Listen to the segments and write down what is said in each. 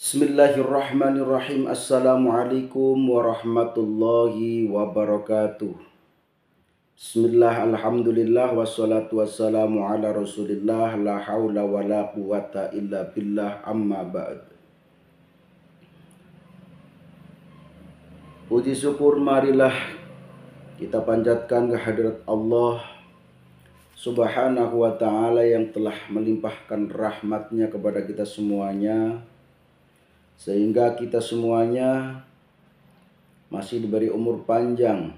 Bismillahirrahmanirrahim. Assalamualaikum warahmatullahi wabarakatuh. Bismillah, alhamdulillah, wassalatu wassalamu ala rasulillah, la hawla wa la quwata illa billah, amma ba'd. Puji syukur marilah kita panjatkan kehadirat Allah subhanahu wa ta'ala yang telah melimpahkan rahmatnya kepada kita semuanya, sehingga kita semuanya masih diberi umur panjang.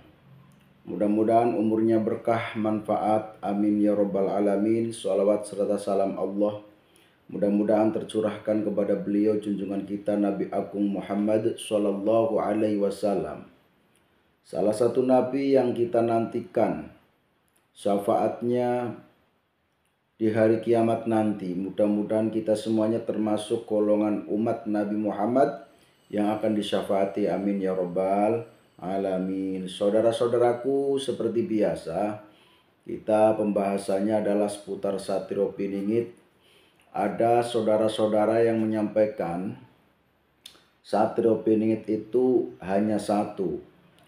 Mudah-mudahan umurnya berkah, manfaat, amin ya rabbal alamin. Shalawat serta salam Allah mudah-mudahan tercurahkan kepada beliau junjungan kita Nabi Agung Muhammad Sallallahu Alaihi Wasallam, salah satu nabi yang kita nantikan syafaatnya di hari kiamat nanti. Mudah-mudahan kita semuanya termasuk golongan umat Nabi Muhammad yang akan disyafaati, amin ya rabbal alamin. Saudara-saudaraku, seperti biasa kita pembahasannya adalah seputar Satrio Piningit. Ada saudara-saudara yang menyampaikan Satrio Piningit itu hanya satu.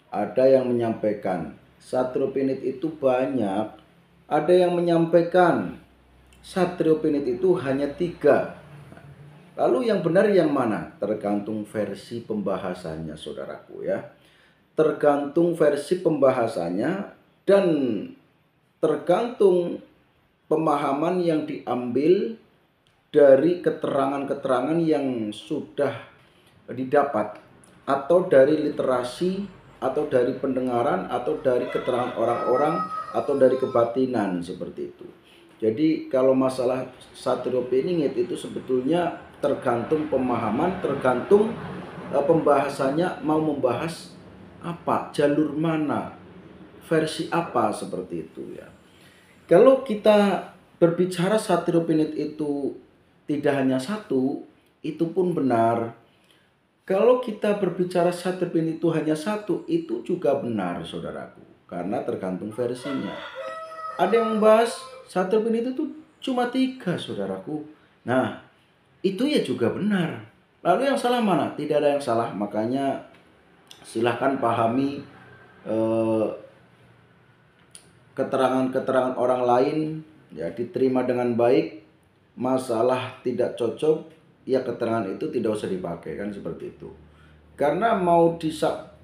Ada yang menyampaikan Satrio Piningit itu banyak. Ada yang menyampaikan Satrio Piningit itu hanya 3. Lalu yang benar yang mana? Tergantung versi pembahasannya, saudaraku ya. Tergantung versi pembahasannya dan tergantung pemahaman yang diambil dari keterangan-keterangan yang sudah didapat, atau dari literasi, atau dari pendengaran, atau dari keterangan orang-orang, atau dari kebatinan, seperti itu. Jadi kalau masalah Satrio Piningit itu sebetulnya tergantung pemahaman, tergantung pembahasannya mau membahas apa, jalur mana, versi apa, seperti itu ya. Kalau kita berbicara Satrio Piningit itu tidak hanya satu, itu pun benar. Kalau kita berbicara Satrio Piningit itu hanya satu, itu juga benar, saudaraku, karena tergantung versinya. Ada yang membahas Satrio Piningit itu cuma 3, saudaraku. Nah, itu ya juga benar. Lalu yang salah mana? Tidak ada yang salah. Makanya silahkan pahami keterangan-keterangan orang lain ya, diterima dengan baik. Masalah tidak cocok, ya keterangan itu tidak usah dipakai, kan seperti itu. Karena mau di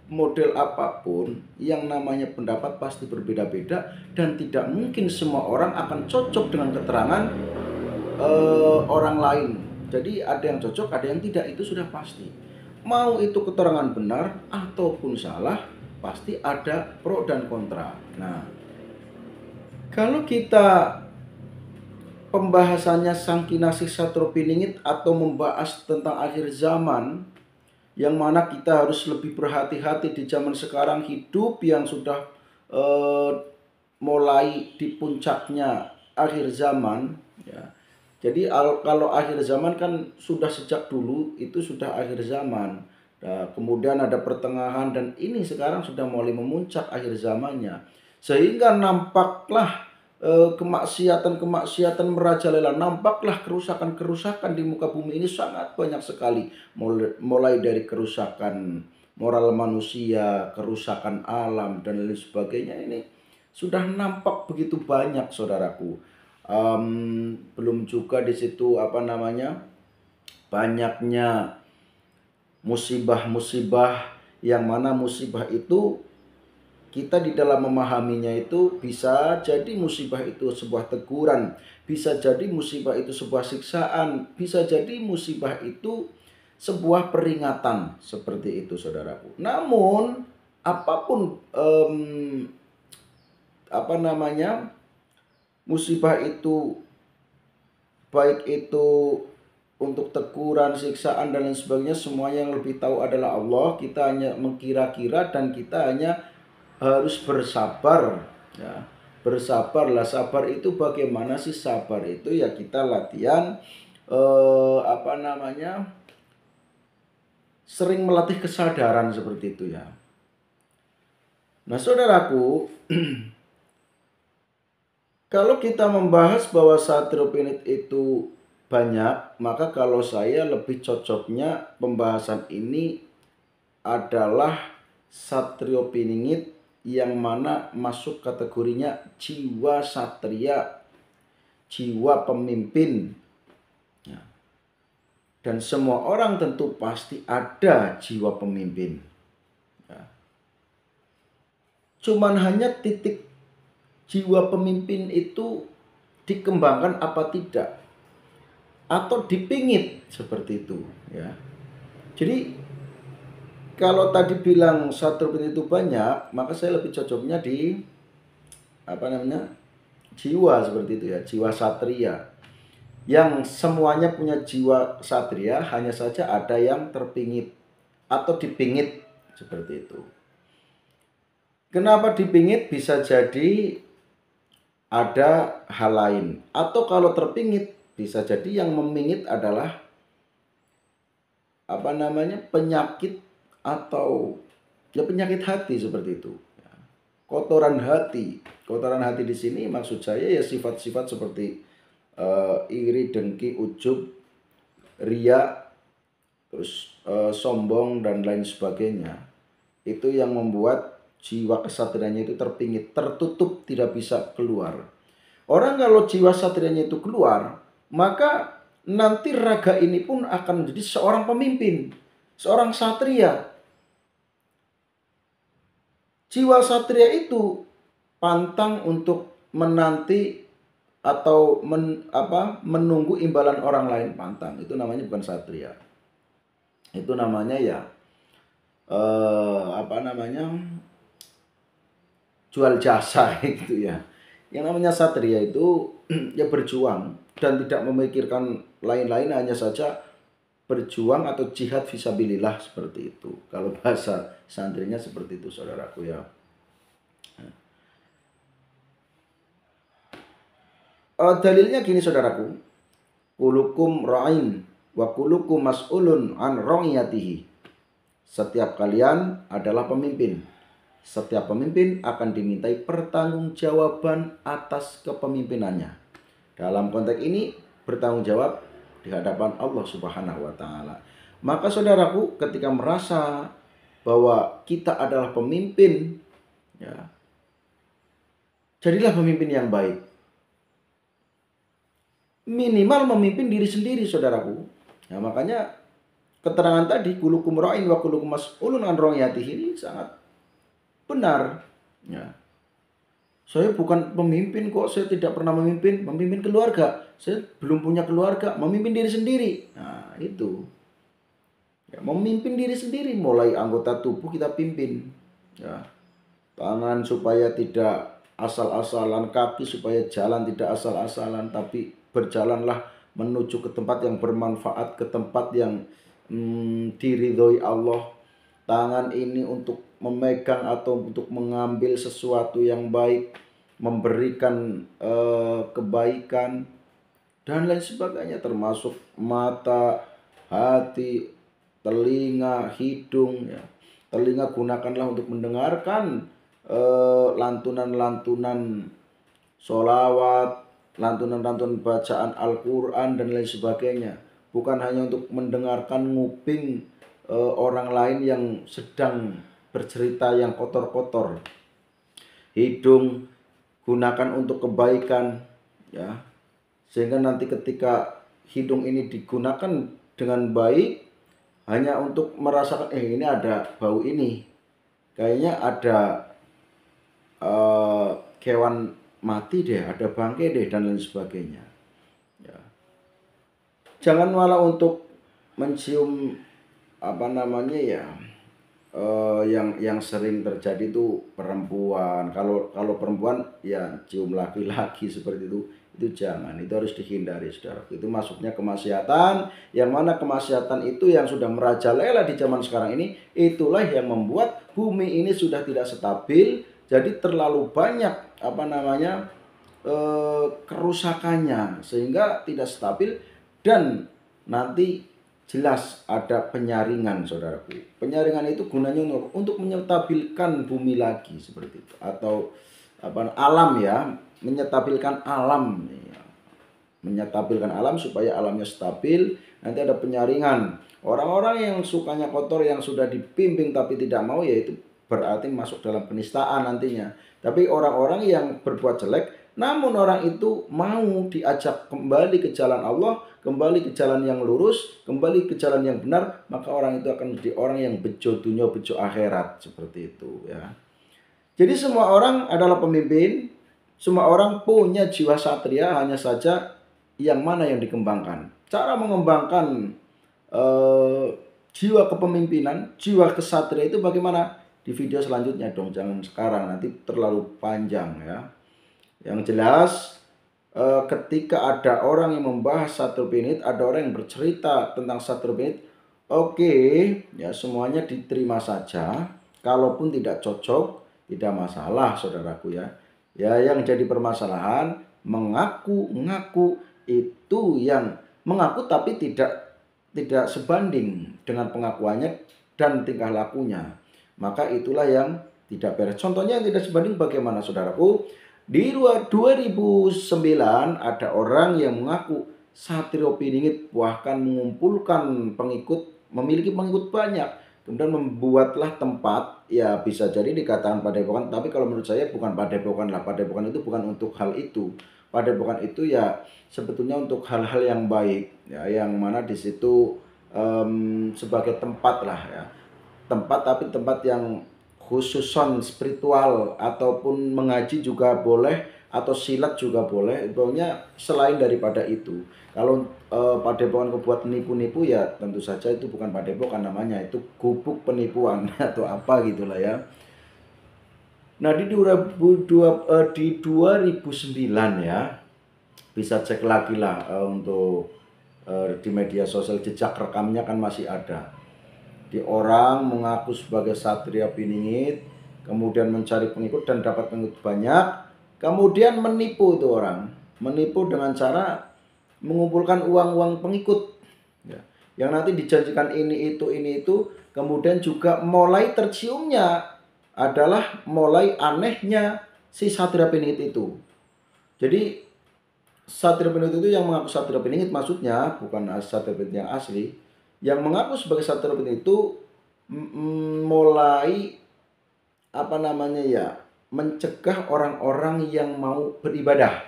model apapun, yang namanya pendapat pasti berbeda-beda, dan tidak mungkin semua orang akan cocok dengan keterangan orang lain. Jadi ada yang cocok, ada yang tidak, itu sudah pasti. Mau itu keterangan benar ataupun salah, pasti ada pro dan kontra. Nah, kalau kita pembahasannya Sangkinasih Satrio Piningit atau membahas tentang akhir zaman, yang mana kita harus lebih berhati-hati di zaman sekarang, hidup yang sudah mulai di puncaknya akhir zaman ya. Jadi kalau akhir zaman kan sudah sejak dulu itu sudah akhir zaman. Nah, kemudian ada pertengahan, dan ini sekarang sudah mulai memuncak akhir zamannya, sehingga nampaklah kemaksiatan merajalela, nampaklah kerusakan di muka bumi ini sangat banyak sekali, mulai dari kerusakan moral manusia, kerusakan alam, dan lain sebagainya. Ini sudah nampak begitu banyak, saudaraku. Belum juga di situ banyaknya musibah-musibah, yang mana musibah itu kita di dalam memahaminya itu bisa jadi musibah itu sebuah teguran, bisa jadi musibah itu sebuah siksaan, bisa jadi musibah itu sebuah peringatan, seperti itu, saudaraku. Namun apapun musibah itu, baik itu untuk teguran, siksaan, dan lain sebagainya, semuanya yang lebih tahu adalah Allah. Kita hanya mengkira-kira dan kita hanya harus bersabar ya. Bersabarlah. Sabar itu bagaimana sih? Sabar itu ya kita latihan sering melatih kesadaran, seperti itu ya. Nah, saudaraku, kalau kita membahas bahwa Satrio Piningit itu banyak, maka kalau saya lebih cocoknya pembahasan ini adalah Satrio Piningit yang mana masuk kategorinya jiwa satria, jiwa pemimpin. Dan semua orang tentu pasti ada jiwa pemimpin. Cuman hanya titik jiwa pemimpin itu dikembangkan apa tidak, atau dipingit seperti itu ya. Jadi kalau tadi bilang Satrio Piningit itu banyak, maka saya lebih cocoknya di jiwa seperti itu ya, jiwa satria. Yang semuanya punya jiwa satria, hanya saja ada yang terpingit atau dipingit seperti itu. Kenapa dipingit? Bisa jadi ada hal lain, atau kalau terpingit bisa jadi yang memingit adalah penyakit, atau ya penyakit hati seperti itu. Kotoran hati di sini maksud saya ya sifat-sifat seperti iri, dengki, ujub, ria, terus sombong dan lain sebagainya. Itu yang membuat jiwa kesatrianya itu terpingit, tertutup, tidak bisa keluar. Orang kalau jiwa satrianya itu keluar, maka nanti raga ini pun akan menjadi seorang pemimpin, seorang satria. Jiwa satria itu pantang untuk menanti atau menunggu imbalan orang lain, pantang. Itu namanya bukan satria. Itu namanya ya jual jasa gitu ya. Yang namanya satria itu ya berjuang dan tidak memikirkan lain-lain, hanya saja berjuang atau jihad fisabilillah seperti itu. Kalau bahasa santrinya seperti itu, saudaraku ya. Dalilnya gini, saudaraku. Kulukum ra'in wa kulukum mas'ulun an ra'iyatihi. Setiap kalian adalah pemimpin. Setiap pemimpin akan dimintai pertanggungjawaban atas kepemimpinannya. Dalam konteks ini bertanggung jawab di hadapan Allah Subhanahu wa taala. Maka saudaraku, ketika merasa bahwa kita adalah pemimpin, ya, jadilah pemimpin yang baik. Minimal memimpin diri sendiri, saudaraku. Ya, makanya keterangan tadi kulukum ra'in wa kulukum mas'ulun an ra'iyatihi ini sangat benar. Ya. Saya bukan pemimpin kok, saya tidak pernah memimpin keluarga. Saya belum punya keluarga, memimpin diri sendiri. Nah, itu. Ya, memimpin diri sendiri, mulai anggota tubuh kita pimpin. Ya. Tangan supaya tidak asal-asalan, kaki supaya jalan tidak asal-asalan, tapi berjalanlah menuju ke tempat yang bermanfaat, ke tempat yang diridhoi Allah. Tangan ini untuk memegang atau untuk mengambil sesuatu yang baik, memberikan kebaikan dan lain sebagainya, termasuk mata, hati, telinga, hidung ya. Telinga gunakanlah untuk mendengarkan lantunan-lantunan sholawat, lantunan-lantunan bacaan Al-Quran dan lain sebagainya. Bukan hanya untuk mendengarkan nguping orang lain yang sedang bercerita yang kotor-kotor. Hidung gunakan untuk kebaikan ya. Sehingga nanti ketika hidung ini digunakan dengan baik, hanya untuk merasakan ini ada bau ini, kayaknya ada kewan mati deh, ada bangkai deh dan lain sebagainya ya. Jangan malah untuk mencium yang sering terjadi itu perempuan. Kalau perempuan ya cium laki-laki seperti itu jangan, itu harus dihindari, saudara. Itu masuknya kemaksiatan, yang mana kemaksiatan itu yang sudah merajalela di zaman sekarang ini. Itulah yang membuat bumi ini sudah tidak stabil, jadi terlalu banyak kerusakannya sehingga tidak stabil, dan nanti jelas ada penyaringan, saudaraku. Penyaringan itu gunanya untuk menyetabilkan bumi lagi seperti itu, atau alam ya, menyetabilkan alam ya. menyetabilkan alam supaya alamnya stabil. Nanti ada penyaringan. Orang-orang yang sukanya kotor, yang sudah dibimbing tapi tidak mau, yaitu berarti masuk dalam penistaan nantinya. Tapi orang-orang yang berbuat jelek, namun orang itu mau diajak kembali ke jalan Allah, kembali ke jalan yang lurus, kembali ke jalan yang benar, maka orang itu akan menjadi orang yang bejo dunia, bejo akhirat, seperti itu ya. Jadi semua orang adalah pemimpin, semua orang punya jiwa satria, hanya saja yang mana yang dikembangkan. Cara mengembangkan jiwa kepemimpinan, jiwa kesatria itu bagaimana? Di video selanjutnya dong, jangan sekarang, nanti terlalu panjang ya. Yang jelas ketika ada orang yang membahas Satrul Pinit, ada orang yang bercerita tentang Satrul Pinit, oke, ya semuanya diterima saja. Kalaupun tidak cocok, tidak masalah saudaraku ya. Ya yang jadi permasalahan mengaku-ngaku itu, yang mengaku tapi tidak sebanding dengan pengakuannya dan tingkah lakunya. Maka itulah yang tidak beres. Contohnya yang tidak sebanding bagaimana saudaraku? Di 2009 ada orang yang mengaku Satrio Piningit, bahkan mengumpulkan pengikut, memiliki pengikut banyak. Kemudian membuatlah tempat, ya bisa jadi dikatakan padepokan, tapi kalau menurut saya bukan padepokan lah. Padepokan itu bukan untuk hal itu. Padepokan itu ya sebetulnya untuk hal-hal yang baik, ya, yang mana di situ sebagai tempat lah ya. Tempat, tapi tempat yang khususon spiritual, ataupun mengaji juga boleh, atau silat juga boleh. Pokoknya selain daripada itu, kalau padepokan kebuat nipu-nipu, ya tentu saja itu bukan padepokan namanya, itu gubuk penipuan atau apa gitulah ya. Nah di 2009 ya, bisa cek lagi lah untuk di media sosial, jejak rekamnya kan masih ada. Di orang mengaku sebagai Satria Piningit, kemudian mencari pengikut dan dapat pengikut banyak, kemudian menipu itu orang, menipu dengan cara mengumpulkan uang-uang pengikut ya, yang nanti dijanjikan ini itu, kemudian juga mulai terciumnya adalah mulai anehnya si Satria Piningit itu. Jadi Satria Piningit itu yang mengaku Satria Piningit, maksudnya bukan Satria Piningit yang asli. Yang mengaku sebagai Satria Piningit itu mulai apa namanya ya, mencegah orang-orang yang mau beribadah.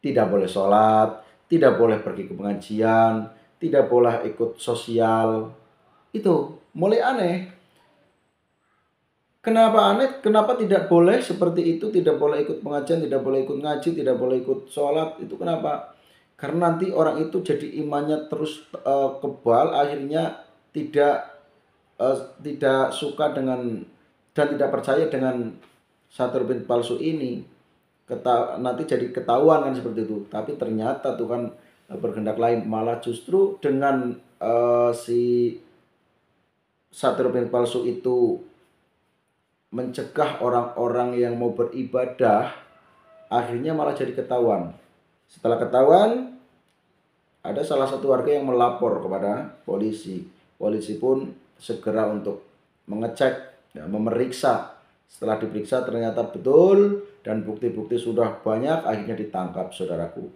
Tidak boleh sholat, tidak boleh pergi ke pengajian, tidak boleh ikut sosial. Itu mulai aneh. Kenapa aneh? Kenapa tidak boleh seperti itu? Tidak boleh ikut pengajian, tidak boleh ikut ngaji, tidak boleh ikut sholat. Itu kenapa? Karena nanti orang itu jadi imannya terus kebal, akhirnya tidak suka dengan dan tidak percaya dengan Satrio Piningit palsu ini. Nanti jadi ketahuan kan seperti itu. Tapi ternyata Tuhan berkehendak lain, malah justru dengan si Satrio Piningit palsu itu mencegah orang-orang yang mau beribadah, akhirnya malah jadi ketahuan. Setelah ketahuan, ada salah satu warga yang melapor kepada polisi. Polisi pun segera untuk mengecek, ya, memeriksa. Setelah diperiksa ternyata betul dan bukti-bukti sudah banyak, akhirnya ditangkap saudaraku.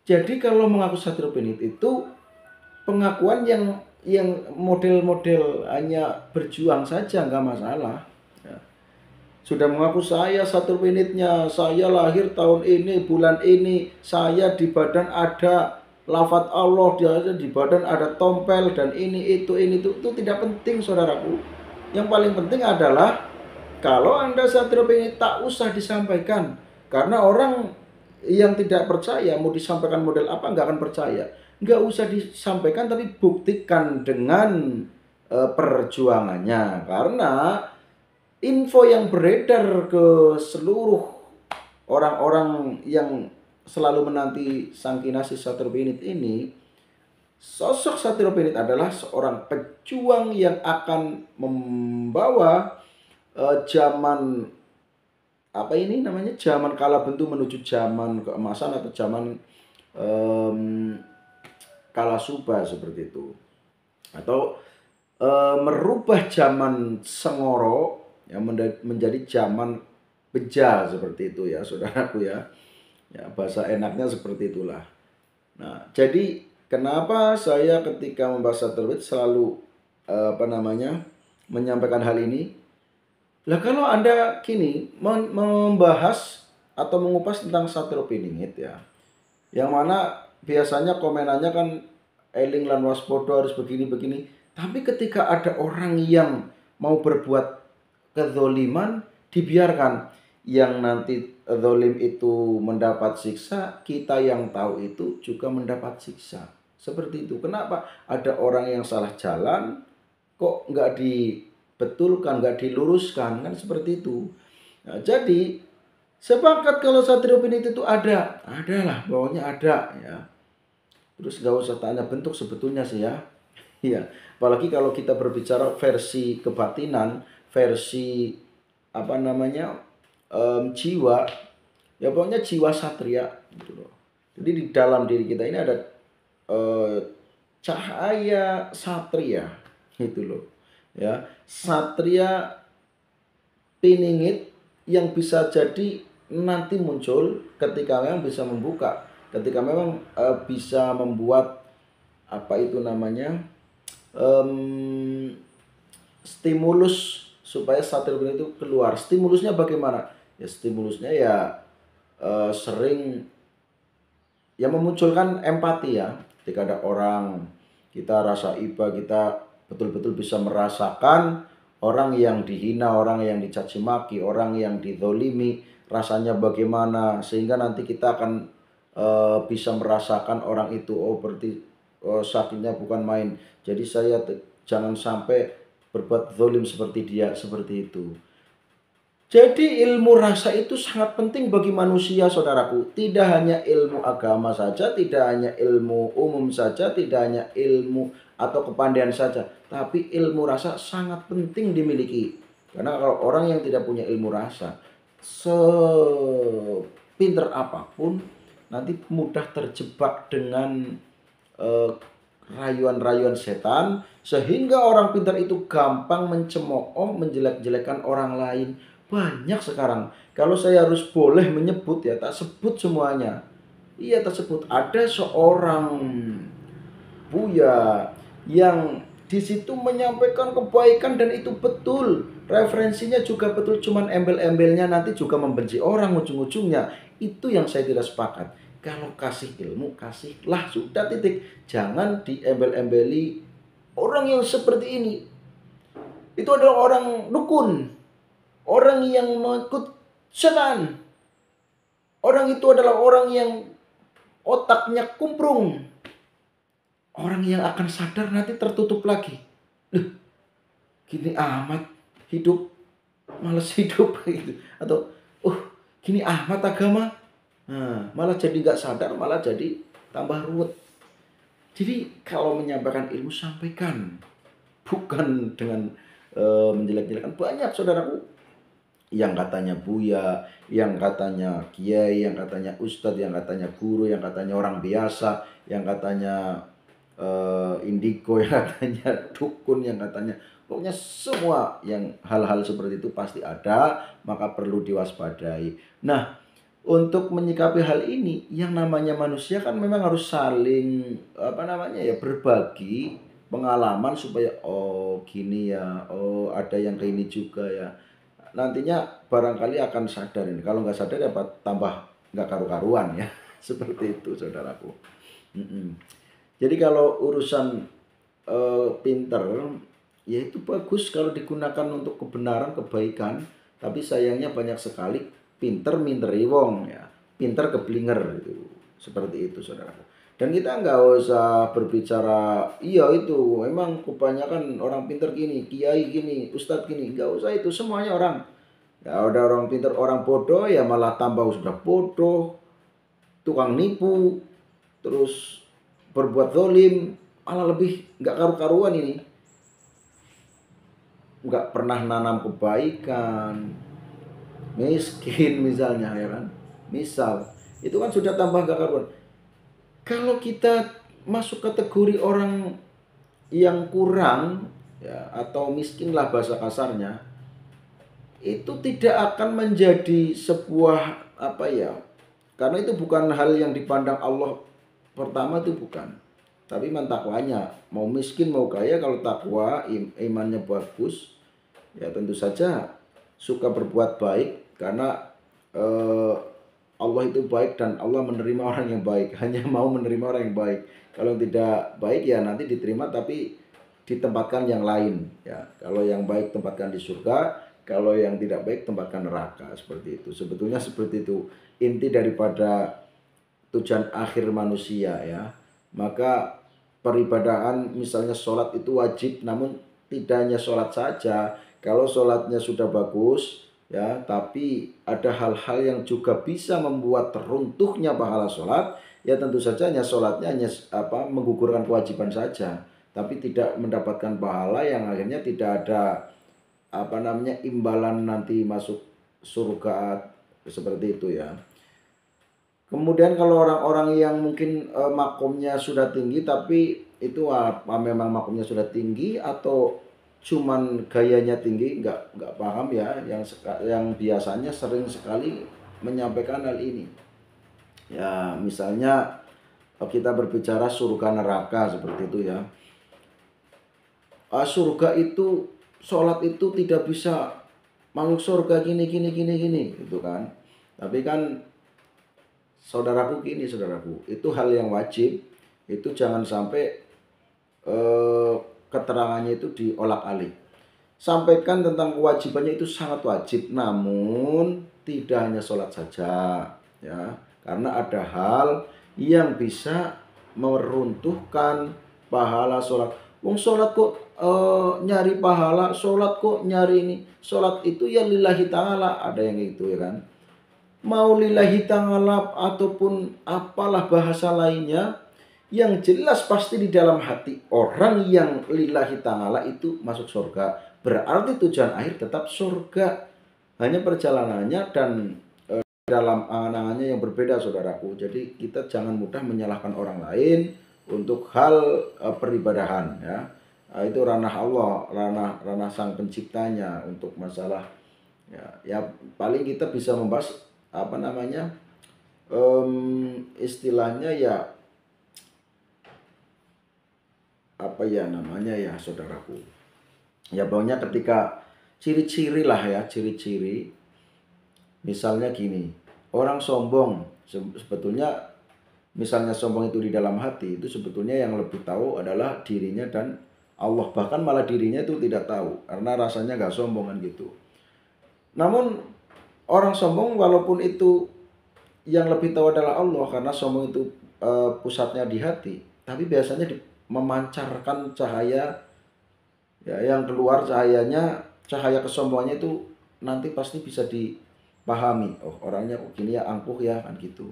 Jadi kalau mengaku Satrio Piningit itu pengakuan yang model-model hanya berjuang saja, nggak masalah. Sudah mengaku saya Satrio Piningitnya, saya lahir tahun ini, bulan ini, saya di badan ada lafaz Allah, di badan ada tompel, dan ini itu tidak penting saudaraku. Yang paling penting adalah kalau Anda Satrio Piningit, tak usah disampaikan, karena orang yang tidak percaya mau disampaikan model apa nggak akan percaya. Nggak usah disampaikan, tapi buktikan dengan perjuangannya, karena info yang beredar ke seluruh orang-orang yang selalu menanti sang kinasih Satrio Piningit ini, sosok Satrio Piningit adalah seorang pejuang yang akan membawa zaman apa ini namanya, zaman kala bentu menuju zaman keemasan atau zaman kala suba seperti itu, atau merubah zaman Sengoro yang menjadi zaman beja seperti itu ya saudaraku ya. Ya bahasa enaknya seperti itulah. Nah, jadi kenapa saya ketika membahas Satrul Bait selalu menyampaikan hal ini? Lah kalau Anda kini membahas atau mengupas tentang Satrul Piningit ya, yang mana biasanya komenannya kan eling lan waspodo harus begini-begini. Tapi ketika ada orang yang mau berbuat kezoliman, dibiarkan. Yang nanti zolim itu mendapat siksa, kita yang tahu itu juga mendapat siksa. Seperti itu. Kenapa? Ada orang yang salah jalan, kok nggak dibetulkan, nggak diluruskan, kan seperti itu. Nah, jadi sepakat kalau Satrio Piningit itu ada lah, bawahnya ada ya. Terus nggak usah tanya bentuk sebetulnya sih ya. Iya, apalagi kalau kita berbicara versi kebatinan, versi jiwa, ya pokoknya jiwa satria gitu loh. Jadi di dalam diri kita ini ada eh, cahaya satria gitu loh. Ya, satria Piningit yang bisa jadi nanti muncul ketika memang bisa membuka, ketika memang bisa membuat stimulus supaya Satrio Piningit itu keluar. Stimulusnya bagaimana? Ya stimulusnya ya sering ya memunculkan empati ya. Ketika ada orang, kita rasa iba, kita betul-betul bisa merasakan orang yang dihina, orang yang dicaci maki, orang yang dizolimi, rasanya bagaimana, sehingga nanti kita akan bisa merasakan orang itu, oh berarti sakitnya bukan main. Jadi saya jangan sampai berbuat zolim seperti dia, seperti itu. Jadi ilmu rasa itu sangat penting bagi manusia, saudaraku. Tidak hanya ilmu agama saja, tidak hanya ilmu umum saja, tidak hanya ilmu atau kepandaian saja. Tapi ilmu rasa sangat penting dimiliki. Karena kalau orang yang tidak punya ilmu rasa, sepinter apapun, nanti mudah terjebak dengan rayuan-rayuan setan. Sehingga orang pintar itu gampang mencemooh, menjelek-jelekan orang lain. Banyak sekarang. Kalau saya harus boleh menyebut ya, tak sebut semuanya. Iya, tersebut ada seorang buya yang di situ menyampaikan kebaikan dan itu betul. Referensinya juga betul, cuman embel-embelnya nanti juga membenci orang ujung-ujungnya. Itu yang saya tidak sepakat. Kalau kasih ilmu, kasihlah, sudah titik. Jangan diembel-embeli orang yang seperti ini. Itu adalah orang dukun. Orang yang mengikut setan. Orang itu adalah orang yang otaknya kumprung. Orang yang akan sadar nanti tertutup lagi. Gini amat hidup, males hidup gitu. Atau gini amat agama. Nah, malah jadi gak sadar, malah jadi tambah ruwet. Jadi kalau menyampaikan ilmu, sampaikan. Bukan dengan menjelek-jelekan. Banyak saudaraku yang katanya buya, yang katanya kiai, yang katanya ustadz, yang katanya guru, yang katanya orang biasa, yang katanya indigo, yang katanya dukun, yang katanya pokoknya semua yang hal-hal seperti itu pasti ada, maka perlu diwaspadai. Nah, untuk menyikapi hal ini, yang namanya manusia kan memang harus saling berbagi pengalaman supaya oh gini ya, oh ada yang kayak ini juga ya. Nantinya barangkali akan sadar ini. Kalau nggak sadar ya tambah nggak karu-karuan ya. Seperti itu saudaraku. Jadi kalau urusan pinter, ya itu bagus kalau digunakan untuk kebenaran, kebaikan. Tapi sayangnya banyak sekali pinter minteri wong ya. Pinter keblinger itu. Seperti itu saudaraku. Dan kita nggak usah berbicara, iya itu memang kebanyakan orang pinter gini, kiai gini, ustadz gini. Nggak usah itu, semuanya orang. Ya ada orang pinter, orang bodoh ya malah tambah sudah bodoh, tukang nipu, terus berbuat zolim, malah lebih nggak karu-karuan ini. Nggak pernah nanam kebaikan, miskin misalnya ya kan. Misal, itu kan sudah tambah nggak karuan. Kalau kita masuk kategori orang yang kurang ya atau miskin lah bahasa kasarnya, itu tidak akan menjadi sebuah karena itu bukan hal yang dipandang Allah pertama itu bukan. Tapi iman takwanya, mau miskin mau kaya, kalau takwa imannya bagus, ya tentu saja suka berbuat baik karena eh, Allah itu baik dan Allah menerima orang yang baik. Hanya mau menerima orang yang baik. Kalau tidak baik ya nanti diterima tapi ditempatkan yang lain. Ya, kalau yang baik tempatkan di surga, kalau yang tidak baik tempatkan neraka. Seperti itu. Sebetulnya seperti itu inti daripada tujuan akhir manusia ya. Maka peribadahan misalnya sholat itu wajib, namun tidak hanya sholat saja. Kalau sholatnya sudah bagus ya, tapi ada hal-hal yang juga bisa membuat runtuhnya pahala sholat, ya tentu saja hanya sholatnya hanya menggugurkan kewajiban saja, tapi tidak mendapatkan pahala yang akhirnya tidak ada imbalan nanti masuk surga seperti itu ya. Kemudian kalau orang-orang yang mungkin makomnya sudah tinggi, tapi itu apa memang makomnya sudah tinggi atau cuman gayanya tinggi, nggak paham ya, yang biasanya sering sekali menyampaikan hal ini. Ya misalnya kita berbicara surga neraka seperti itu ya. Surga itu sholat itu tidak bisa masuk surga gini gitu kan. Tapi kan saudaraku, itu hal yang wajib, itu jangan sampai keterangannya itu diolak-alik. Sampaikan tentang kewajibannya itu sangat wajib, namun tidak hanya sholat saja ya, karena ada hal yang bisa meruntuhkan pahala sholat. Wong sholat kok nyari pahala, sholat kok nyari ini, sholat itu ya lillahi ta'ala, ada yang itu ya kan. Mau lillahi ta'ala ataupun apalah bahasa lainnya, yang jelas pasti di dalam hati orang yang lillahi ta'ala itu masuk surga. Berarti tujuan akhir tetap surga. Hanya perjalanannya dan dalam angan-angannya yang berbeda saudaraku. Jadi kita jangan mudah menyalahkan orang lain untuk hal peribadahan ya. Itu ranah Allah, ranah sang penciptanya untuk masalah ya paling kita bisa membahas istilahnya ya saudaraku. Ya pokoknya ketika ciri-ciri lah ya, ciri-ciri misalnya gini, orang sombong sebetulnya, misalnya sombong itu di dalam hati, itu sebetulnya yang lebih tahu adalah dirinya dan Allah, bahkan malah dirinya itu tidak tahu karena rasanya gak sombong kan gitu. Namun orang sombong walaupun itu yang lebih tahu adalah Allah, karena sombong itu pusatnya di hati, tapi biasanya memancarkan cahaya ya, yang keluar cahaya kesombongannya itu nanti pasti bisa dipahami. Oh orangnya kok gini ya, angkuh ya kan gitu.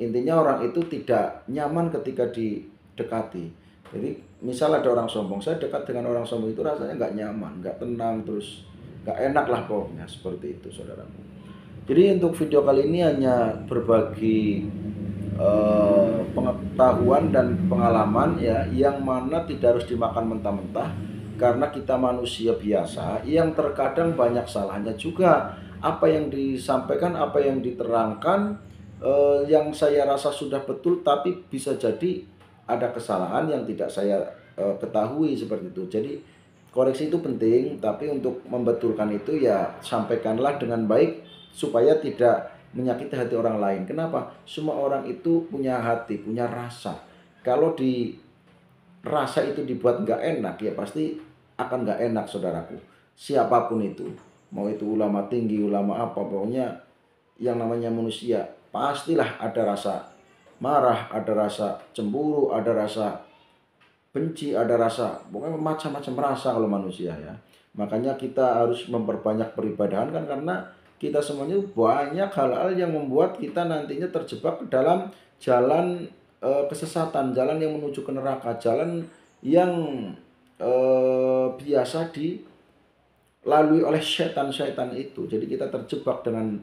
Intinya orang itu tidak nyaman ketika didekati. Jadi misal ada orang sombong, saya dekat dengan orang sombong itu rasanya nggak nyaman, nggak tenang, terus nggak enak lah pokoknya, seperti itu saudaraku. Jadi untuk video kali ini hanya berbagi pengetahuan dan pengalaman ya, yang mana tidak harus dimakan mentah-mentah, karena kita manusia biasa yang terkadang banyak salahnya juga. Apa yang disampaikan, apa yang diterangkan, yang saya rasa sudah betul, tapi bisa jadi ada kesalahan yang tidak saya ketahui seperti itu. Jadi koreksi itu penting, tapi untuk membetulkan itu ya sampaikanlah dengan baik supaya tidak menyakiti hati orang lain. Kenapa? Semua orang itu punya hati, punya rasa. Kalau di rasa itu dibuat nggak enak, ya pasti akan nggak enak saudaraku. Siapapun itu, mau itu ulama tinggi, ulama apa, pokoknya yang namanya manusia pastilah ada rasa marah, ada rasa cemburu, ada rasa benci, ada rasa, pokoknya macam-macam rasa kalau manusia ya. Makanya kita harus memperbanyak peribadahan kan, karena kita semuanya banyak hal-hal yang membuat kita nantinya terjebak ke dalam jalan kesesatan, jalan yang menuju ke neraka, jalan yang biasa dilalui oleh setan-setan itu. Jadi kita terjebak dengan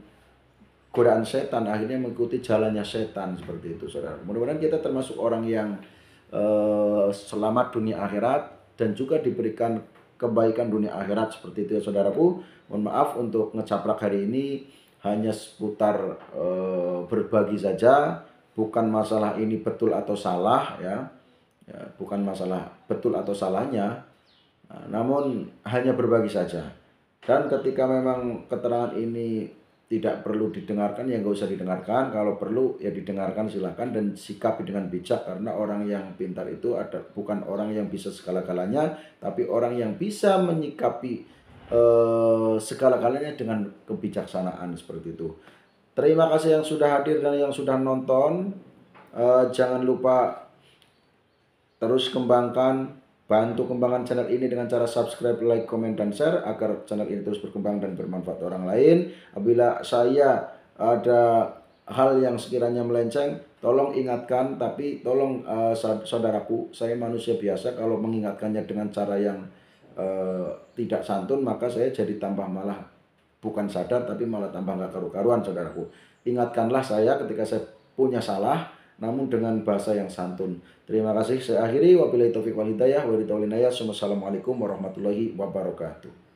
godaan setan, akhirnya mengikuti jalannya setan seperti itu saudara. Mudah-mudahan kita termasuk orang yang selamat dunia akhirat dan juga diberikan kebaikan dunia akhirat seperti itu ya saudaraku. Mohon maaf untuk ngecaprak hari ini hanya seputar berbagi saja, bukan masalah ini betul atau salah ya, bukan masalah betul atau salahnya, namun hanya berbagi saja. Dan ketika memang keterangan ini tidak perlu didengarkan, ya nggak usah didengarkan. Kalau perlu ya didengarkan silakan, dan sikapi dengan bijak, karena orang yang pintar itu bukan orang yang bisa segala-galanya, tapi orang yang bisa menyikapi segala-galanya dengan kebijaksanaan seperti itu. Terima kasih yang sudah hadir dan yang sudah nonton. Jangan lupa terus bantu kembangkan channel ini dengan cara subscribe, like, komen, dan share agar channel ini terus berkembang dan bermanfaat orang lain. Apabila saya ada hal yang sekiranya melenceng, tolong ingatkan, tapi tolong saudaraku, saya manusia biasa, kalau mengingatkannya dengan cara yang tidak santun, maka saya jadi tambah malah bukan sadar, tapi malah tambah nggak karu-karuan, saudaraku. Ingatkanlah saya ketika saya punya salah, namun dengan bahasa yang santun. Terima kasih. Saya akhiri. Wabillahi taufiq wal hidayah. Wassalamualaikum warahmatullahi wabarakatuh.